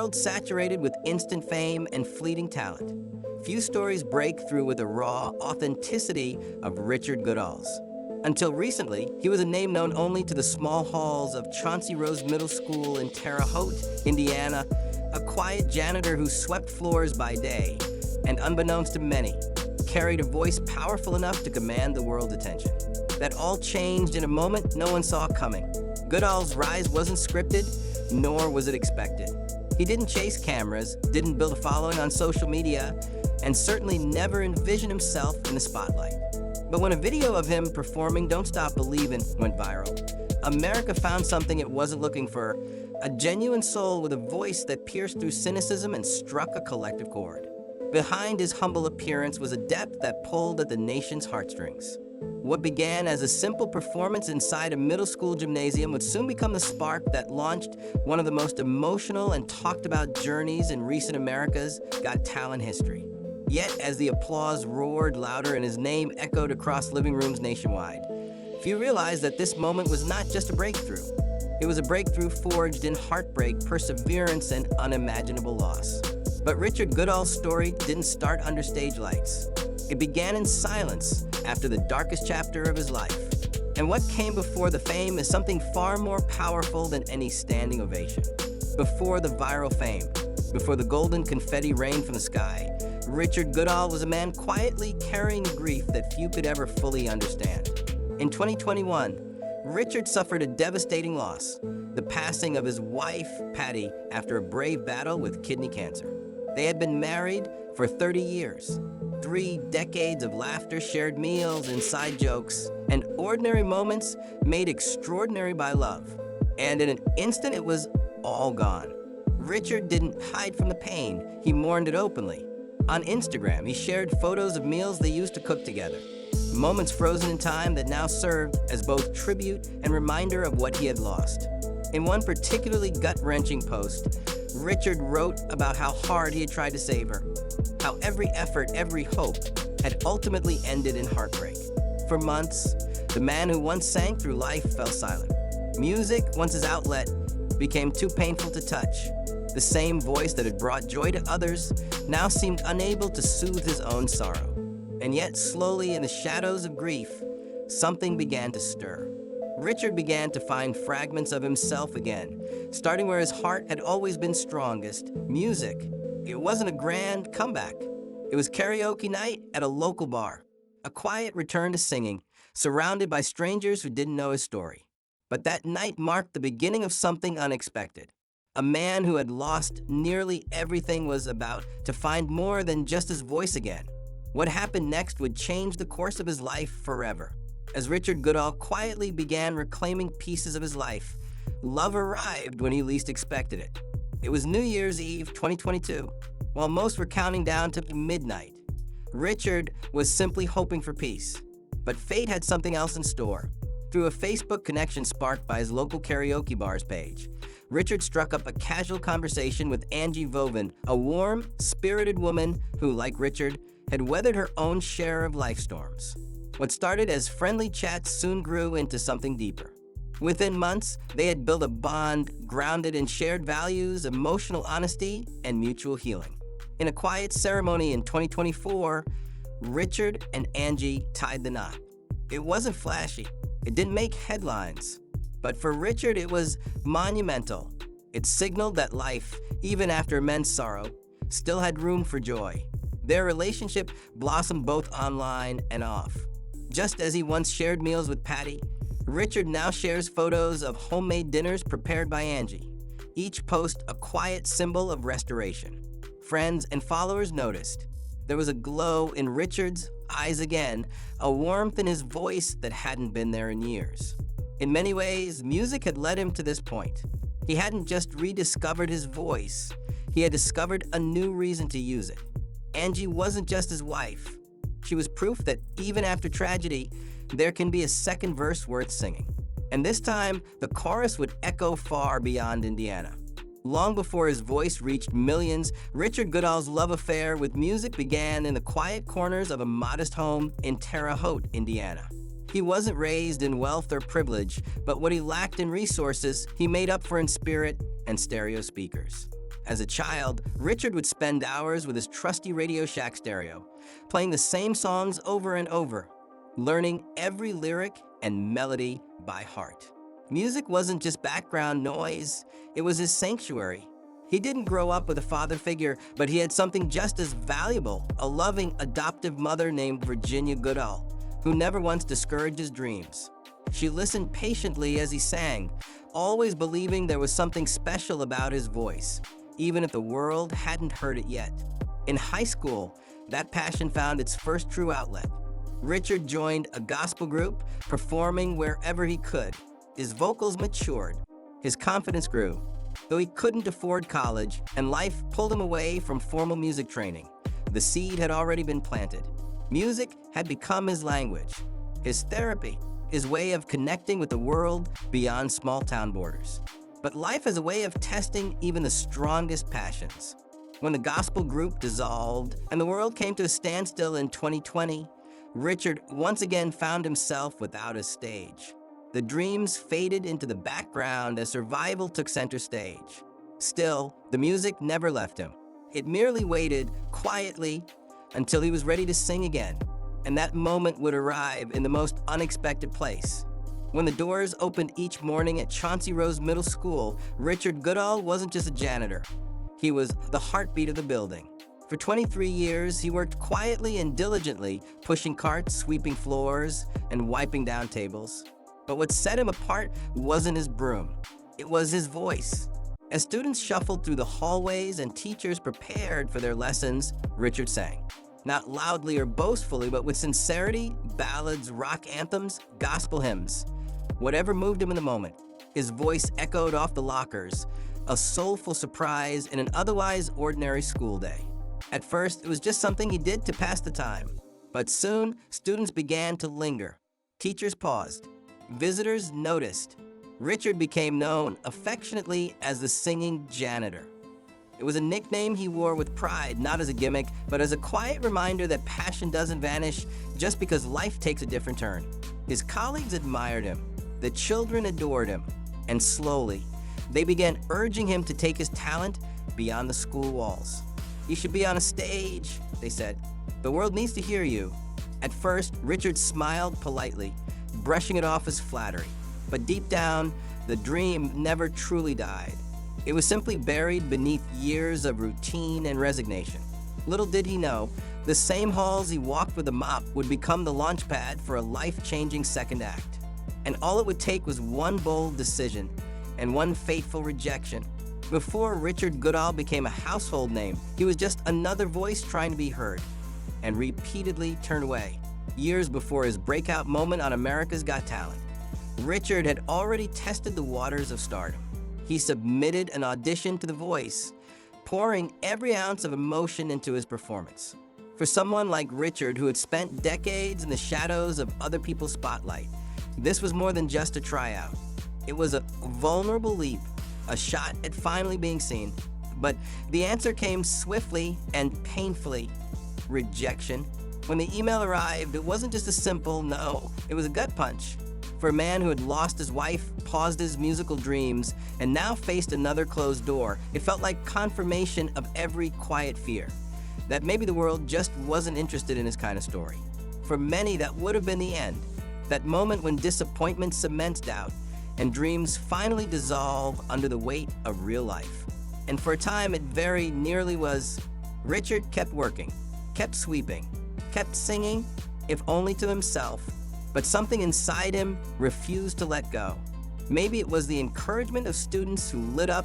world saturated with instant fame and fleeting talent, few stories break through with the raw authenticity of Richard Goodall's. Until recently, he was a name known only to the small halls of Chauncey Rose Middle School in Terre Haute, Indiana, a quiet janitor who swept floors by day, and unbeknownst to many, carried a voice powerful enough to command the world's attention. That all changed in a moment no one saw coming. Goodall's rise wasn't scripted, nor was it expected. He didn't chase cameras, didn't build a following on social media, and certainly never envisioned himself in the spotlight. But when a video of him performing Don't Stop Believin' went viral, America found something it wasn't looking for, a genuine soul with a voice that pierced through cynicism and struck a collective chord. Behind his humble appearance was a depth that pulled at the nation's heartstrings. What began as a simple performance inside a middle school gymnasium would soon become the spark that launched one of the most emotional and talked about journeys in recent America's Got Talent history. Yet, as the applause roared louder and his name echoed across living rooms nationwide, few realized that this moment was not just a breakthrough. It was a breakthrough forged in heartbreak, perseverance, and unimaginable loss. But Richard Goodall's story didn't start under stage lights. It began in silence after the darkest chapter of his life. And what came before the fame is something far more powerful than any standing ovation. Before the viral fame, before the golden confetti rained from the sky, Richard Goodall was a man quietly carrying a grief that few could ever fully understand. In 2021, Richard suffered a devastating loss, the passing of his wife, Patty, after a brave battle with kidney cancer. They had been married for 30 years. 3 decades of laughter, shared meals, inside jokes, and ordinary moments made extraordinary by love. And in an instant, it was all gone. Richard didn't hide from the pain. He mourned it openly. On Instagram, he shared photos of meals they used to cook together, moments frozen in time that now served as both tribute and reminder of what he had lost. In one particularly gut-wrenching post, Richard wrote about how hard he had tried to save her, how every effort, every hope had ultimately ended in heartbreak. For months, the man who once sang through life fell silent. Music, once his outlet, became too painful to touch. The same voice that had brought joy to others now seemed unable to soothe his own sorrow. And yet, slowly in the shadows of grief, something began to stir. Richard began to find fragments of himself again, starting where his heart had always been strongest, music. It wasn't a grand comeback. It was karaoke night at a local bar, a quiet return to singing, surrounded by strangers who didn't know his story. But that night marked the beginning of something unexpected. A man who had lost nearly everything was about to find more than just his voice again. What happened next would change the course of his life forever. As Richard Goodall quietly began reclaiming pieces of his life, love arrived when he least expected it. It was New Year's Eve 2022. While most were counting down to midnight, Richard was simply hoping for peace. But fate had something else in store. Through a Facebook connection sparked by his local karaoke bar's page, Richard struck up a casual conversation with Angie Voven, a warm, spirited woman who, like Richard, had weathered her own share of life storms. What started as friendly chats soon grew into something deeper. Within months, they had built a bond grounded in shared values, emotional honesty, and mutual healing. In a quiet ceremony in 2024, Richard and Angie tied the knot. It wasn't flashy. It didn't make headlines. But for Richard, it was monumental. It signaled that life, even after immense sorrow, still had room for joy. Their relationship blossomed both online and off. Just as he once shared meals with Patty, Richard now shares photos of homemade dinners prepared by Angie, each post a quiet symbol of restoration. Friends and followers noticed. There was a glow in Richard's eyes again, a warmth in his voice that hadn't been there in years. In many ways, music had led him to this point. He hadn't just rediscovered his voice, he had discovered a new reason to use it. Angie wasn't just his wife. She was proof that even after tragedy, there can be a second verse worth singing. And this time, the chorus would echo far beyond Indiana. Long before his voice reached millions, Richard Goodall's love affair with music began in the quiet corners of a modest home in Terre Haute, Indiana. He wasn't raised in wealth or privilege, but what he lacked in resources, he made up for in spirit and stereo speakers. As a child, Richard would spend hours with his trusty Radio Shack stereo, playing the same songs over and over, learning every lyric and melody by heart. Music wasn't just background noise, it was his sanctuary. He didn't grow up with a father figure, but he had something just as valuable, a loving adoptive mother named Virginia Goodall, who never once discouraged his dreams. She listened patiently as he sang, always believing there was something special about his voice, even if the world hadn't heard it yet. In high school, that passion found its first true outlet. Richard joined a gospel group, performing wherever he could. His vocals matured, his confidence grew. Though he couldn't afford college and life pulled him away from formal music training, the seed had already been planted. Music had become his language, his therapy, his way of connecting with the world beyond small-town borders. But life is a way of testing even the strongest passions. When the gospel group dissolved and the world came to a standstill in 2020, Richard once again found himself without a stage. The dreams faded into the background as survival took center stage. Still, the music never left him. It merely waited quietly until he was ready to sing again, and that moment would arrive in the most unexpected place. When the doors opened each morning at Chauncey Rose Middle School, Richard Goodall wasn't just a janitor. He was the heartbeat of the building. For 23 years, he worked quietly and diligently, pushing carts, sweeping floors, and wiping down tables. But what set him apart wasn't his broom. It was his voice. As students shuffled through the hallways and teachers prepared for their lessons, Richard sang. Not loudly or boastfully, but with sincerity, ballads, rock anthems, gospel hymns. Whatever moved him in the moment, his voice echoed off the lockers, a soulful surprise in an otherwise ordinary school day. At first, it was just something he did to pass the time. But soon, students began to linger. Teachers paused. Visitors noticed. Richard became known affectionately as the singing janitor. It was a nickname he wore with pride, not as a gimmick, but as a quiet reminder that passion doesn't vanish just because life takes a different turn. His colleagues admired him. The children adored him. And slowly, they began urging him to take his talent beyond the school walls. "You should be on a stage," they said. "The world needs to hear you." At first, Richard smiled politely, brushing it off as flattery. But deep down, the dream never truly died. It was simply buried beneath years of routine and resignation. Little did he know, the same halls he walked with a mop would become the launchpad for a life-changing second act. And all it would take was one bold decision and one fateful rejection. Before Richard Goodall became a household name, he was just another voice trying to be heard, and repeatedly turned away. Years before his breakout moment on America's Got Talent, Richard had already tested the waters of stardom. He submitted an audition to The Voice, pouring every ounce of emotion into his performance. For someone like Richard, who had spent decades in the shadows of other people's spotlight, this was more than just a tryout. It was a vulnerable leap, a shot at finally being seen. But the answer came swiftly and painfully: rejection. When the email arrived, it wasn't just a simple no, it was a gut punch. For a man who had lost his wife, paused his musical dreams, and now faced another closed door, it felt like confirmation of every quiet fear, that maybe the world just wasn't interested in his kind of story. For many, that would have been the end, that moment when disappointment cements doubt, and dreams finally dissolve under the weight of real life. And for a time, it very nearly was. Richard kept working, kept sweeping, kept singing, if only to himself. But something inside him refused to let go. Maybe it was the encouragement of students who lit up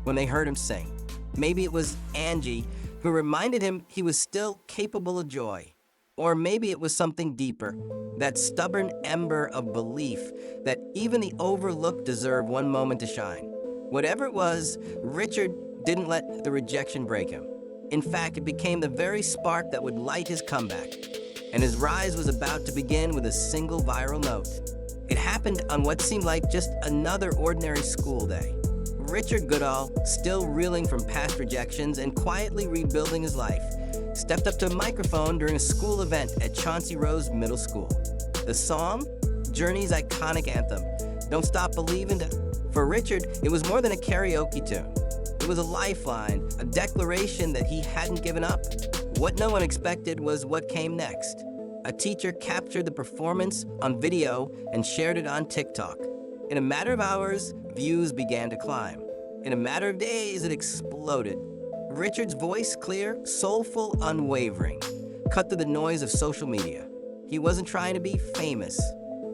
when they heard him sing. Maybe it was Angie, who reminded him he was still capable of joy. Or maybe it was something deeper, that stubborn ember of belief that even the overlooked deserve one moment to shine. Whatever it was, Richard didn't let the rejection break him. In fact, it became the very spark that would light his comeback. And his rise was about to begin with a single viral note. It happened on what seemed like just another ordinary school day. Richard Goodall, still reeling from past rejections and quietly rebuilding his life, stepped up to a microphone during a school event at Chauncey Rose Middle School. The song? Journey's iconic anthem, "Don't Stop Believin'." For Richard, it was more than a karaoke tune. It was a lifeline, a declaration that he hadn't given up. What no one expected was what came next. A teacher captured the performance on video and shared it on TikTok. In a matter of hours, views began to climb. In a matter of days, it exploded. Richard's voice, clear, soulful, unwavering, cut through the noise of social media. He wasn't trying to be famous.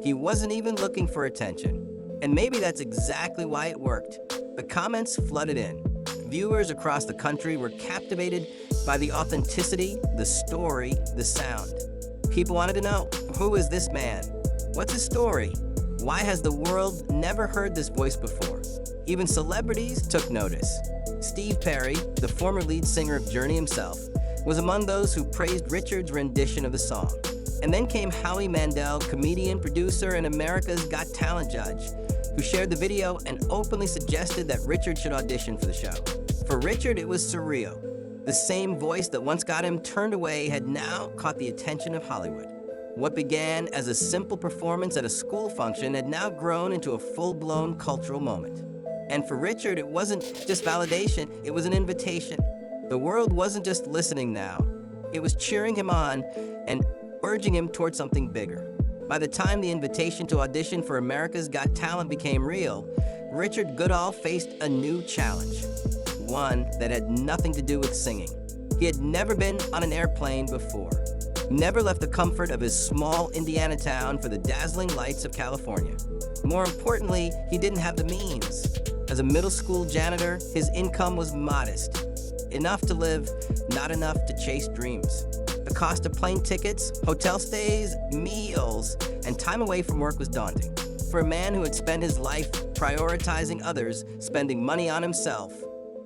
He wasn't even looking for attention. And maybe that's exactly why it worked. The comments flooded in. Viewers across the country were captivated by the authenticity, the story, the sound. People wanted to know, who is this man? What's his story? Why has the world never heard this voice before? Even celebrities took notice. Steve Perry, the former lead singer of Journey himself, was among those who praised Richard's rendition of the song. And then came Howie Mandel, comedian, producer, and America's Got Talent judge, who shared the video and openly suggested that Richard should audition for the show. For Richard, it was surreal. The same voice that once got him turned away had now caught the attention of Hollywood. What began as a simple performance at a school function had now grown into a full-blown cultural moment. And for Richard, it wasn't just validation, it was an invitation. The world wasn't just listening now, it was cheering him on and urging him toward something bigger. By the time the invitation to audition for America's Got Talent became real, Richard Goodall faced a new challenge, one that had nothing to do with singing. He had never been on an airplane before, never left the comfort of his small Indiana town for the dazzling lights of California. More importantly, he didn't have the means. As a middle school janitor, his income was modest. Enough to live, not enough to chase dreams. The cost of plane tickets, hotel stays, meals, and time away from work was daunting. For a man who had spent his life prioritizing others, spending money on himself,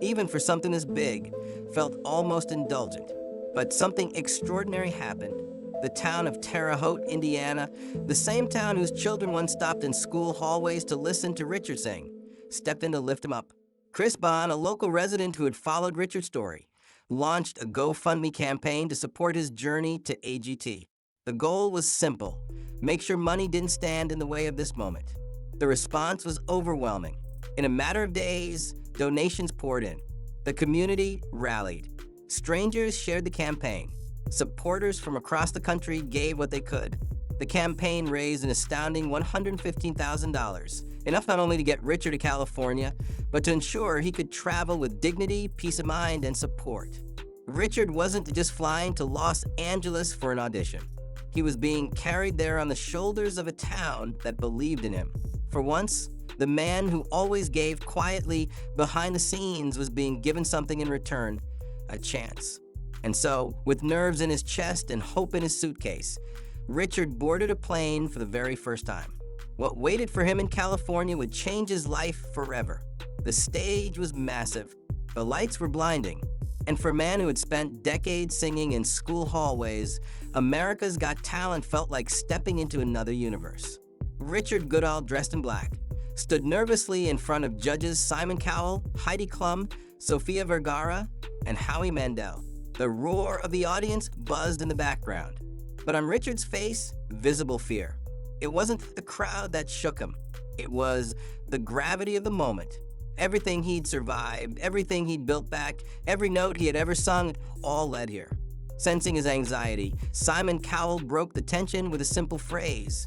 even for something this big, felt almost indulgent. But something extraordinary happened. The town of Terre Haute, Indiana, the same town whose children once stopped in school hallways to listen to Richard sing, stepped in to lift him up. Chris Bond, a local resident who had followed Richard's story, launched a GoFundMe campaign to support his journey to AGT. The goal was simple: make sure money didn't stand in the way of this moment. The response was overwhelming. In a matter of days, donations poured in. The community rallied. Strangers shared the campaign. Supporters from across the country gave what they could. The campaign raised an astounding $115,000, enough not only to get Richard to California, but to ensure he could travel with dignity, peace of mind, and support. Richard wasn't just flying to Los Angeles for an audition. He was being carried there on the shoulders of a town that believed in him. For once, the man who always gave quietly behind the scenes was being given something in return, a chance. And so, with nerves in his chest and hope in his suitcase, Richard boarded a plane for the very first time. What waited for him in California would change his life forever. The stage was massive. The lights were blinding. And for a man who had spent decades singing in school hallways, America's Got Talent felt like stepping into another universe. Richard Goodall, dressed in black, stood nervously in front of judges Simon Cowell, Heidi Klum, Sofia Vergara, and Howie Mandel. The roar of the audience buzzed in the background. But on Richard's face, visible fear. It wasn't the crowd that shook him. It was the gravity of the moment. Everything he'd survived, everything he'd built back, every note he had ever sung, all led here. Sensing his anxiety, Simon Cowell broke the tension with a simple phrase: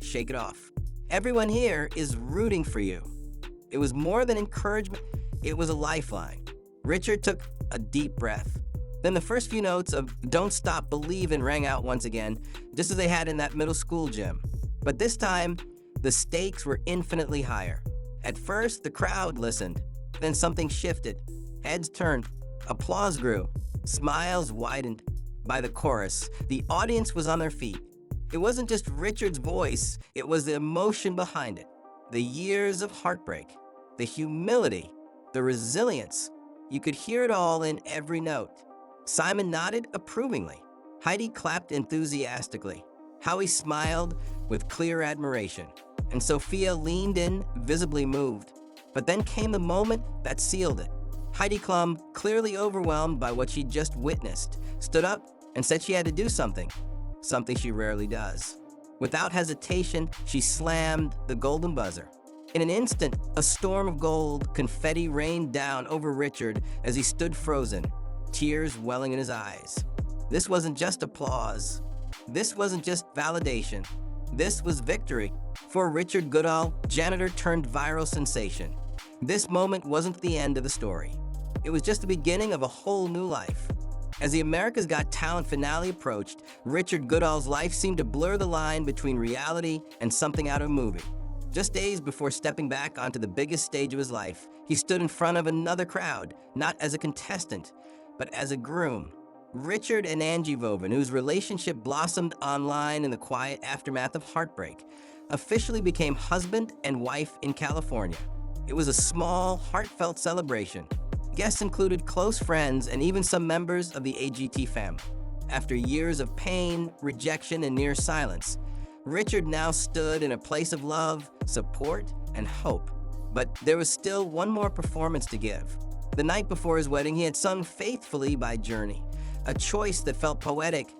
shake it off. Everyone here is rooting for you. It was more than encouragement, it was a lifeline. Richard took a deep breath. Then the first few notes of Don't Stop Believin' rang out once again, just as they had in that middle school gym. But this time, the stakes were infinitely higher. At first, the crowd listened. Then something shifted. Heads turned. Applause grew. Smiles widened. By the chorus, the audience was on their feet. It wasn't just Richard's voice, it was the emotion behind it. The years of heartbreak, the humility, the resilience. You could hear it all in every note. Simon nodded approvingly. Heidi clapped enthusiastically. Howie smiled with clear admiration. And Sophia leaned in, visibly moved. But then came the moment that sealed it. Heidi Klum, clearly overwhelmed by what she'd just witnessed, stood up and said she had to do something she rarely does. Without hesitation, she slammed the golden buzzer. In an instant, a storm of gold confetti rained down over Richard as he stood frozen, tears welling in his eyes. This wasn't just applause. This wasn't just validation. This was victory. For Richard Goodall, Janitor turned viral sensation. This moment wasn't the end of the story. It was just the beginning of a whole new life. As the America's Got Talent finale approached, Richard Goodall's life seemed to blur the line between reality and something out of a movie. Just days before stepping back onto the biggest stage of his life, he stood in front of another crowd, not as a contestant, but as a groom. Richard and Angie Vovan, whose relationship blossomed online in the quiet aftermath of heartbreak, officially became husband and wife in California. It was a small, heartfelt celebration. Guests included close friends and even some members of the AGT family. After years of pain, rejection, and near silence, Richard now stood in a place of love, support, and hope. But there was still one more performance to give. The night before his wedding, he had sung Faithfully by Journey, a choice that felt poetic,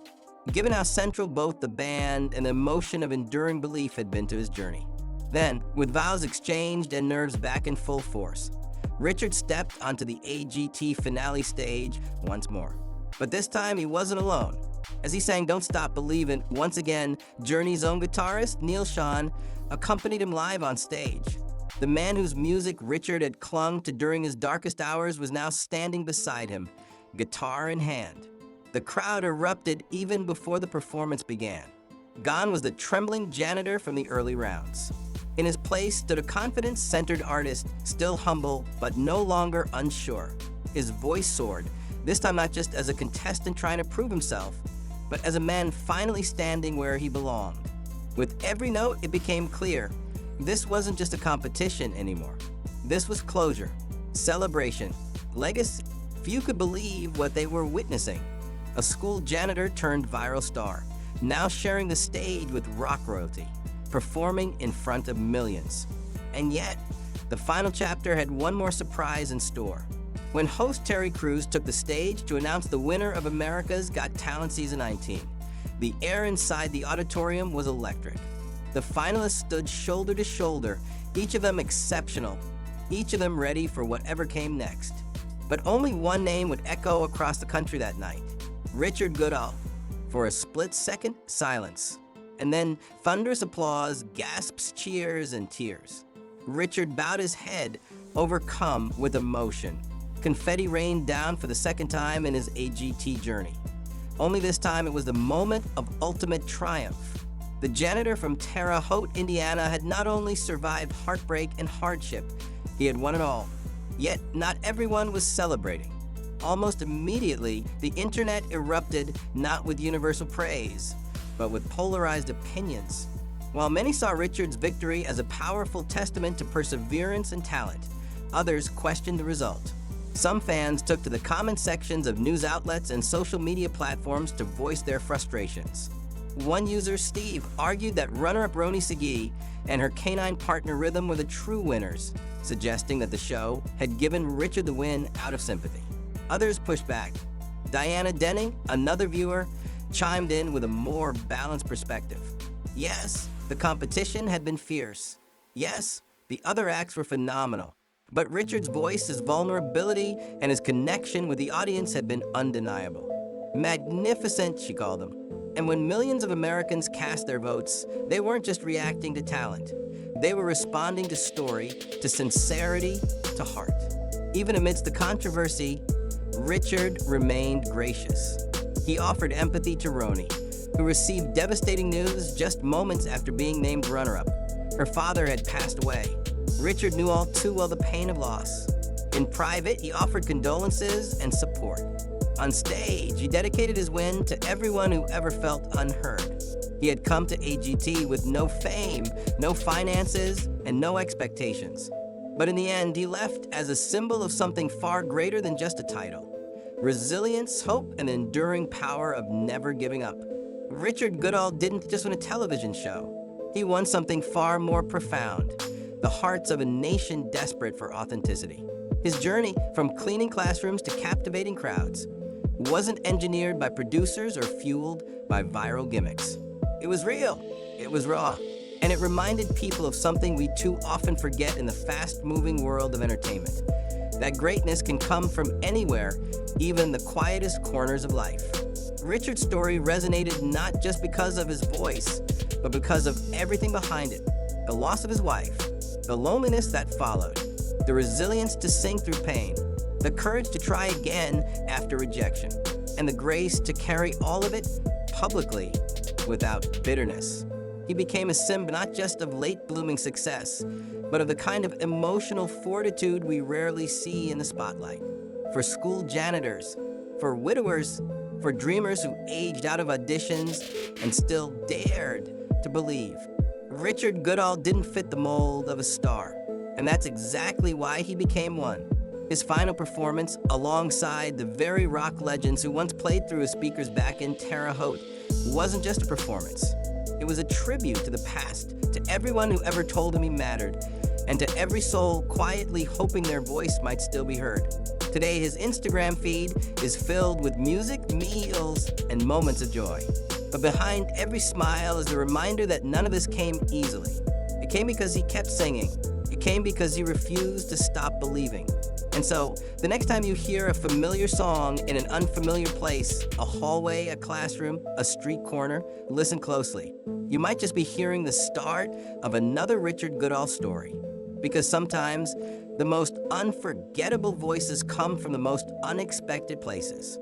given how central both the band and the emotion of enduring belief had been to his journey. Then, with vows exchanged and nerves back in full force, Richard stepped onto the AGT finale stage once more. But this time, he wasn't alone. As he sang Don't Stop Believin', once again, Journey's own guitarist, Neil Schon, accompanied him live on stage. The man whose music Richard had clung to during his darkest hours was now standing beside him, guitar in hand. The crowd erupted even before the performance began. Gone was the trembling Janitor from the early rounds. In his place stood a confidence-centered artist, still humble, but no longer unsure. His voice soared, this time not just as a contestant trying to prove himself, but as a man finally standing where he belonged. With every note, it became clear, this wasn't just a competition anymore. This was closure, celebration, legacy. Few could believe what they were witnessing. A school janitor turned viral star, now sharing the stage with rock royalty, performing in front of millions. And yet, the final chapter had one more surprise in store. When host Terry Crews took the stage to announce the winner of America's Got Talent Season 19, the air inside the auditorium was electric. The finalists stood shoulder to shoulder, each of them exceptional, each of them ready for whatever came next. But only one name would echo across the country that night, Richard Goodall. For a split second, silence. And then thunderous applause, gasps, cheers, and tears. Richard bowed his head, overcome with emotion. Confetti rained down for the second time in his AGT journey. Only this time it was the moment of ultimate triumph. The janitor from Terre Haute, Indiana had not only survived heartbreak and hardship, he had won it all. Yet not everyone was celebrating. Almost immediately, the internet erupted not with universal praise, but with polarized opinions. While many saw Richard's victory as a powerful testament to perseverance and talent, others questioned the result. Some fans took to the comment sections of news outlets and social media platforms to voice their frustrations. One user, Steve, argued that runner-up Roni Segui and her canine partner Rhythm were the true winners, suggesting that the show had given Richard the win out of sympathy. Others pushed back. Diana Denning, another viewer, chimed in with a more balanced perspective. Yes, the competition had been fierce. Yes, the other acts were phenomenal. But Richard's voice, his vulnerability, and his connection with the audience had been undeniable. Magnificent, she called them. And when millions of Americans cast their votes, they weren't just reacting to talent. They were responding to story, to sincerity, to heart. Even amidst the controversy, Richard remained gracious. He offered empathy to Roni, who received devastating news just moments after being named runner-up. Her father had passed away. Richard knew all too well the pain of loss. In private, he offered condolences and support. On stage, he dedicated his win to everyone who ever felt unheard. He had come to AGT with no fame, no finances, and no expectations. But in the end, he left as a symbol of something far greater than just a title. Resilience, hope, and enduring power of never giving up. Richard Goodall didn't just win a television show. He won something far more profound, the hearts of a nation desperate for authenticity. His journey, from cleaning classrooms to captivating crowds, wasn't engineered by producers or fueled by viral gimmicks. It was real, it was raw, And it reminded people of something we too often forget in the fast-moving world of entertainment. That greatness can come from anywhere, even the quietest corners of life. Richard's story resonated not just because of his voice, but because of everything behind it. The loss of his wife, the loneliness that followed, the resilience to sing through pain, the courage to try again after rejection, and the grace to carry all of it publicly without bitterness. He became a symbol not just of late-blooming success, but of the kind of emotional fortitude we rarely see in the spotlight. For school janitors, for widowers, for dreamers who aged out of auditions and still dared to believe. Richard Goodall didn't fit the mold of a star, and that's exactly why he became one. His final performance, alongside the very rock legends who once played through his speakers back in Terre Haute, wasn't just a performance. It was a tribute to the past, to everyone who ever told him he mattered, and to every soul quietly hoping their voice might still be heard. Today, his Instagram feed is filled with music, meals, and moments of joy. But behind every smile is a reminder that none of this came easily. It came because he kept singing. It came because he refused to stop believing. And so, the next time you hear a familiar song in an unfamiliar place, a hallway, a classroom, a street corner, listen closely. You might just be hearing the start of another Richard Goodall story. Because sometimes, the most unforgettable voices come from the most unexpected places.